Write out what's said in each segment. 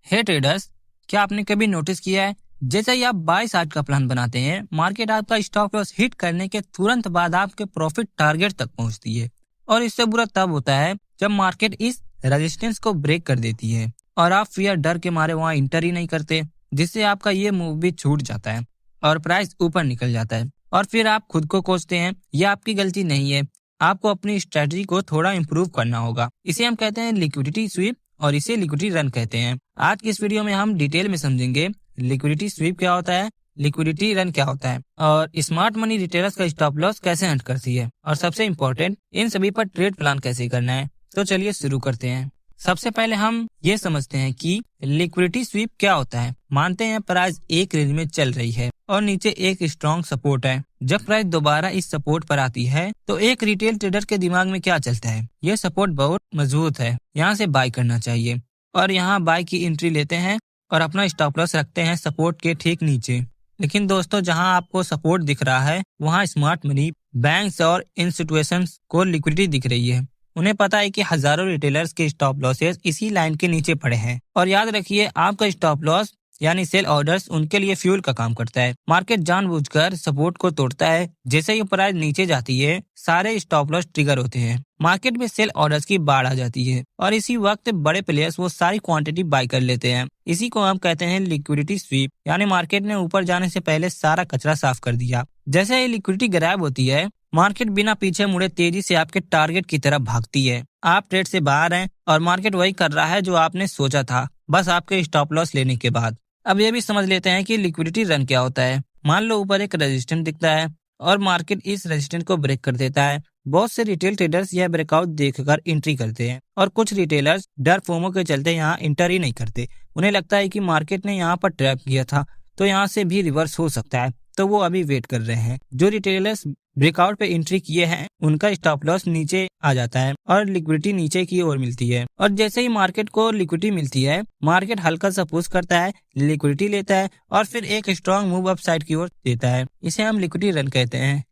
हे traders, क्या आपने कभी नोटिस किया है जैसे ही आप बाई साइड का प्लान बनाते हैं, मार्केट आपका स्टॉप लॉस हिट करने के तुरंत बाद आपके प्रॉफिट टारगेट तक पहुंचती है। और इससे बुरा तब होता है जब मार्केट इस रेजिस्टेंस को ब्रेक कर देती है और आप फियर डर के मारे वहां इंटर ही नहीं करते, जिससे आपका ये मूव भी छूट जाता है और प्राइस ऊपर निकल जाता है। और फिर आप खुद को कोसते हैं, यह आपकी गलती नहीं है, आपको अपनी स्ट्रेटजी को थोड़ा इम्प्रूव करना होगा। इसे हम कहते हैं लिक्विडिटी स्वीप और इसे लिक्विडिटी रन कहते हैं। आज की इस वीडियो में हम डिटेल में समझेंगे लिक्विडिटी स्वीप क्या होता है, लिक्विडिटी रन क्या होता है और स्मार्ट मनी रिटेलर्स का स्टॉप लॉस कैसे हंट करती है, और सबसे इम्पोर्टेंट इन सभी पर ट्रेड प्लान कैसे करना है। तो चलिए शुरू करते हैं। सबसे पहले हम ये समझते हैं कि लिक्विडिटी स्वीप क्या होता है। मानते हैं प्राइस एक रेंज में चल रही है और नीचे एक स्ट्रॉन्ग सपोर्ट है। जब प्राइस दोबारा इस सपोर्ट पर आती है तो एक रिटेल ट्रेडर के दिमाग में क्या चलता है, यह सपोर्ट बहुत मजबूत है, यहाँ से बाय करना चाहिए, और यहाँ बाय की एंट्री लेते हैं और अपना स्टॉप लॉस रखते हैं सपोर्ट के ठीक नीचे। लेकिन दोस्तों, जहां आपको सपोर्ट दिख रहा है वहां स्मार्ट मनी, बैंक्स और इंस्टीट्यूशंस को लिक्विडिटी दिख रही है। उन्हें पता है कि हजारों रिटेलर्स के स्टॉप लॉसेस इसी लाइन के नीचे पड़े हैं। और याद रखिए, आपका स्टॉप लॉस यानी सेल ऑर्डर्स उनके लिए फ्यूल का काम करता है। मार्केट जानबूझकर सपोर्ट को तोड़ता है। जैसे ही प्राइस नीचे जाती है, सारे स्टॉप लॉस ट्रिगर होते हैं, मार्केट में सेल ऑर्डर्स की बाढ़ आ जाती है और इसी वक्त बड़े प्लेयर्स वो सारी क्वांटिटी बाय कर लेते हैं। इसी को हम कहते हैं लिक्विडिटी स्वीप, यानी मार्केट ने ऊपर जाने से पहले सारा कचरा साफ कर दिया। जैसे ही लिक्विडिटी गायब होती है, मार्केट बिना पीछे मुड़े तेजी से आपके टारगेट की तरफ भागती है। आप ट्रेड से बाहर हैं और मार्केट वही कर रहा है जो आपने सोचा था, बस आपके स्टॉप लॉस लेने के बाद। अब ये भी समझ लेते हैं कि लिक्विडिटी रन क्या होता है। मान लो ऊपर एक रेजिस्टेंस दिखता है और मार्केट इस रेजिस्टेंस को ब्रेक कर देता है। बहुत से रिटेल ट्रेडर्स यह ब्रेकआउट देखकर एंट्री करते हैं और कुछ रिटेलर्स डर फोमो के चलते यहाँ एंटर ही नहीं करते। उन्हें लगता है कि मार्केट ने यहाँ पर ट्रैप किया था तो यहाँ से भी रिवर्स हो सकता है, तो वो अभी वेट कर रहे हैं। जो रिटेलर्स ब्रेकआउट पे एंट्री किए हैं उनका स्टॉप लॉस नीचे आ जाता है और लिक्विडिटी नीचे की ओर मिलती है। और जैसे ही मार्केट को लिक्विडिटी मिलती है, मार्केट हल्का सा पुश करता है, लिक्विडिटी लेता है और फिर एक स्ट्रॉन्ग मूव अप साइड की ओर देता है। इसे हम लिक्विडिटी रन कहते हैं।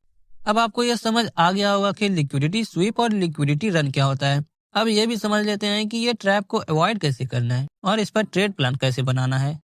अब आपको यह समझ आ गया होगा कि लिक्विडिटी स्वीप और लिक्विडिटी रन क्या होता है। अब ये भी समझ लेते हैं कि ये ट्रैप को अवॉइड कैसे करना है और इस पर ट्रेड प्लान कैसे बनाना है।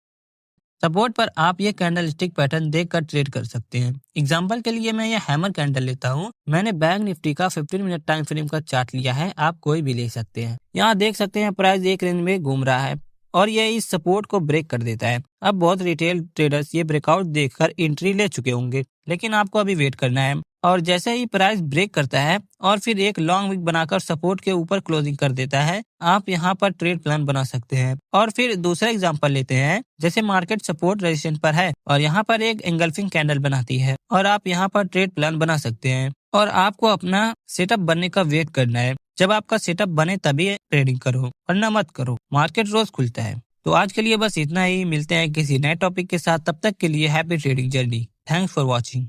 सपोर्ट पर आप ये कैंडल स्टिक पैटर्न देखकर ट्रेड कर सकते हैं। एग्जांपल के लिए मैं ये हैमर कैंडल लेता हूँ। मैंने बैंक निफ्टी का 15 मिनट टाइम फ्रेम का चार्ट लिया है, आप कोई भी ले सकते हैं। यहाँ देख सकते हैं प्राइस एक रेंज में घूम रहा है और ये इस सपोर्ट को ब्रेक कर देता है। अब बहुत रिटेल ट्रेडर्स ये ब्रेकआउट देखकर एंट्री ले चुके होंगे, लेकिन आपको अभी वेट करना है। और जैसे ही प्राइस ब्रेक करता है और फिर एक लॉन्ग विक बनाकर सपोर्ट के ऊपर क्लोजिंग कर देता है, आप यहाँ पर ट्रेड प्लान बना सकते हैं। और फिर दूसरा एग्जांपल लेते हैं। जैसे मार्केट सपोर्ट रेजिस्टेंस पर है और यहाँ पर एक एंगल्फिंग कैंडल बनाती है और आप यहाँ पर ट्रेड प्लान बना सकते हैं। और आपको अपना सेटअप बनने का वेट करना है। जब आपका सेटअप बने तभी ट्रेडिंग करो, वरना मत करो। मार्केट रोज खुलता है। तो आज के लिए बस इतना ही। मिलते हैं किसी नए टॉपिक के साथ। तब तक के लिए happy trading journey. Thanks for watching.